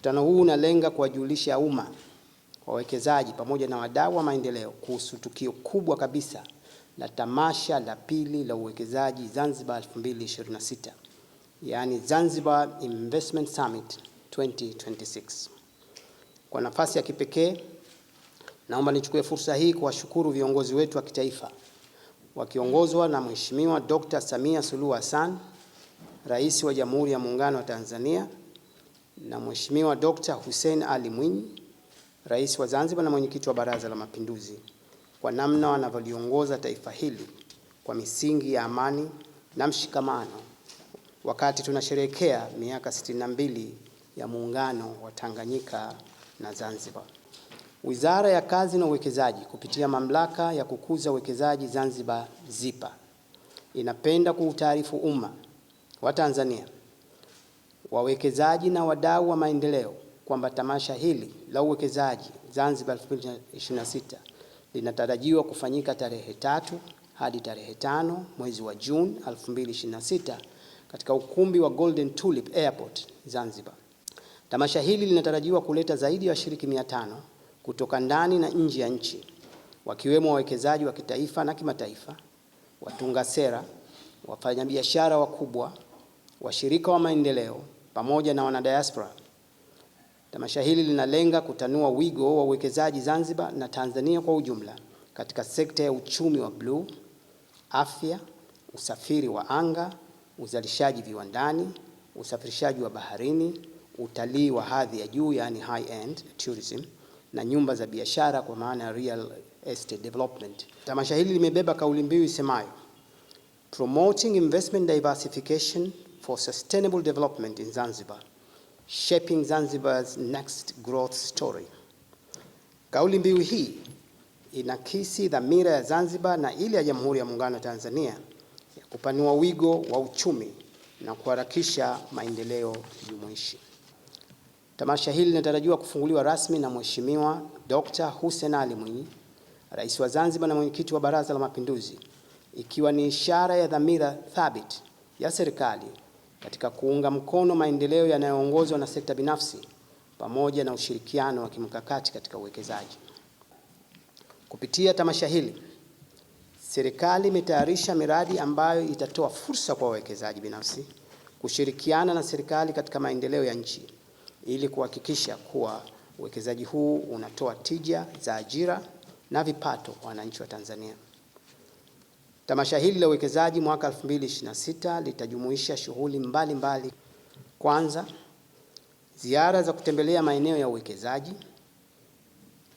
Mkutano huu unalenga kuwajulisha umma, wawekezaji pamoja na wadau wa maendeleo kuhusu tukio kubwa kabisa la tamasha la pili la uwekezaji Zanzibar 2026, yaani Zanzibar Investment Summit 2026. Kwa nafasi ya kipekee, naomba nichukue fursa hii kuwashukuru viongozi wetu wa kitaifa wakiongozwa na Mheshimiwa Dr. Samia Suluhu Hassan, Rais wa Jamhuri ya Muungano wa Tanzania, na Mheshimiwa Dr. Hussein Ali Mwinyi, Rais wa Zanzibar na Mwenyekiti wa Baraza la Mapinduzi, kwa namna wanavyoliongoza taifa hili kwa misingi ya amani na mshikamano wakati tunasherehekea miaka 62 ya muungano wa Tanganyika na Zanzibar. Wizara ya Kazi na Uwekezaji kupitia Mamlaka ya Kukuza Uwekezaji Zanzibar ZIPA inapenda kuutaarifu umma wa Tanzania, wawekezaji na wadau wa maendeleo kwamba tamasha hili la uwekezaji Zanzibar 2026 linatarajiwa kufanyika tarehe 3 hadi tarehe 5 mwezi wa Juni 2026 katika ukumbi wa Golden Tulip Airport Zanzibar. Tamasha hili linatarajiwa kuleta zaidi ya washiriki 500 kutoka ndani na nje ya nchi, wakiwemo wawekezaji wa kitaifa na kimataifa, watunga sera, wafanyabiashara wakubwa, washirika wa maendeleo pamoja na wanadiaspora. Tamasha hili linalenga kutanua wigo wa uwekezaji Zanzibar na Tanzania kwa ujumla katika sekta ya uchumi wa bluu, afya, usafiri wa anga, uzalishaji viwandani, usafirishaji wa baharini, utalii wa hadhi ya juu yani high end tourism, na nyumba za biashara kwa maana ya real estate development. Tamasha hili limebeba kauli mbiu isemayo Promoting Investment Diversification for Sustainable Development in Zanzibar, Shaping Zanzibar's Next Growth Story. Kauli mbiu hii inakisi dhamira ya Zanzibar na ile ya Jamhuri ya Muungano wa Tanzania ya kupanua wigo wa uchumi na kuharakisha maendeleo jumuishi. Tamasha hili linatarajiwa kufunguliwa rasmi na Mheshimiwa Dr. Hussein Ali Mwinyi, Rais wa Zanzibar na Mwenyekiti wa Baraza la Mapinduzi, ikiwa ni ishara ya dhamira thabiti ya serikali katika kuunga mkono maendeleo yanayoongozwa na sekta binafsi pamoja na ushirikiano wa kimkakati katika uwekezaji. Kupitia tamasha hili, serikali imetayarisha miradi ambayo itatoa fursa kwa wawekezaji binafsi kushirikiana na serikali katika maendeleo ya nchi ili kuhakikisha kuwa uwekezaji huu unatoa tija za ajira na vipato kwa wananchi wa Tanzania. Tamasha hili la uwekezaji mwaka 2026 litajumuisha shughuli mbalimbali. Kwanza, ziara za kutembelea maeneo ya uwekezaji.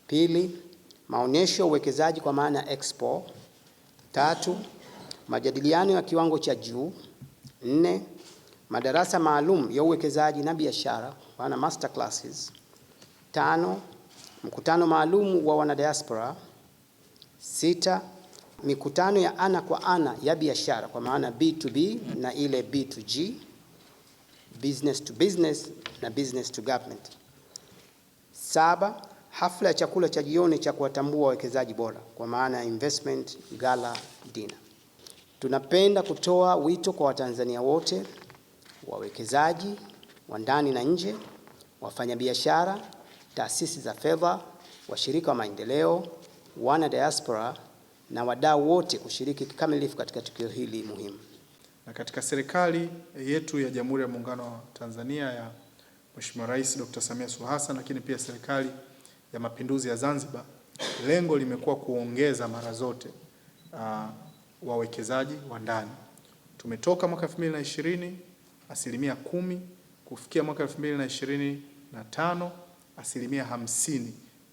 Pili, maonyesho ya uwekezaji kwa maana expo. 3, majadiliano ya kiwango cha juu. 4, madarasa maalum ya uwekezaji na biashara maana master classes. 5, mkutano maalum wa wanadiaspora. 6, mikutano ya ana kwa ana ya biashara kwa maana B2B na ile B2G, business to business na business to government. 7, hafla ya chakula cha jioni cha kuwatambua wawekezaji bora kwa maana investment gala dinner. Tunapenda kutoa wito kwa Watanzania wote, wawekezaji wa ndani na nje, wafanyabiashara, taasisi za fedha, washirika wa maendeleo, wana diaspora na wadau wote kushiriki kikamilifu katika tukio hili muhimu. Na katika serikali yetu ya Jamhuri ya Muungano wa Tanzania ya Mheshimiwa Rais Dr. Samia Suluhu Hassan, lakini pia serikali ya Mapinduzi ya Zanzibar, lengo limekuwa kuongeza mara zote wawekezaji wa ndani. Tumetoka mwaka 2020 10%, kufikia mwaka 2025 50%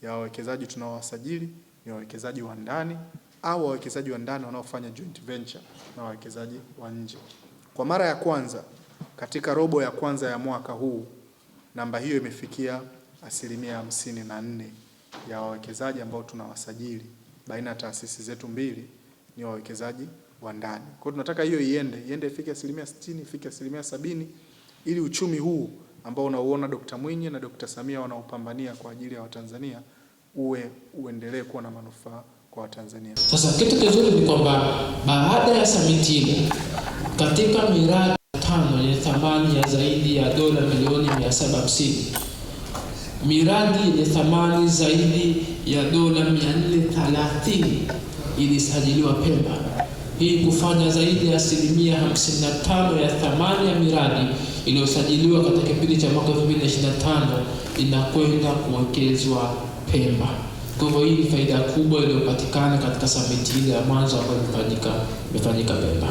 ya wawekezaji tunaowasajili ni wawekezaji wa ndani au wawekezaji wa ndani wanaofanya joint venture na wawekezaji wa nje. Kwa mara ya kwanza katika robo ya kwanza ya mwaka huu, namba hiyo imefikia 54% ya wawekezaji ambao tunawasajili baina ya taasisi zetu mbili ni wawekezaji wa ndani. Kwa hiyo tunataka hiyo iende ifike 60%, ifike 70% ili uchumi huu ambao unauona Dr. Mwinyi na Dr. Samia wanaopambania kwa ajili ya Watanzania uendelee kuwa na manufaa kwa Watanzania. Sasa kitu kizuri ni kwamba baada ya summit ile, katika miradi 5 yenye thamani ya zaidi ya dola milioni 750 miradi yenye thamani zaidi ya dola 430 ilisajiliwa Pemba. Hii kufanya zaidi ya 55% ya thamani ya miradi iliyosajiliwa katika kipindi cha mwaka 2025 inakwenda kuwekezwa Pemba. Kwa hivyo hii ni faida kubwa iliyopatikana katika summit ile ya mwanzo ambayo imefanyika Pemba.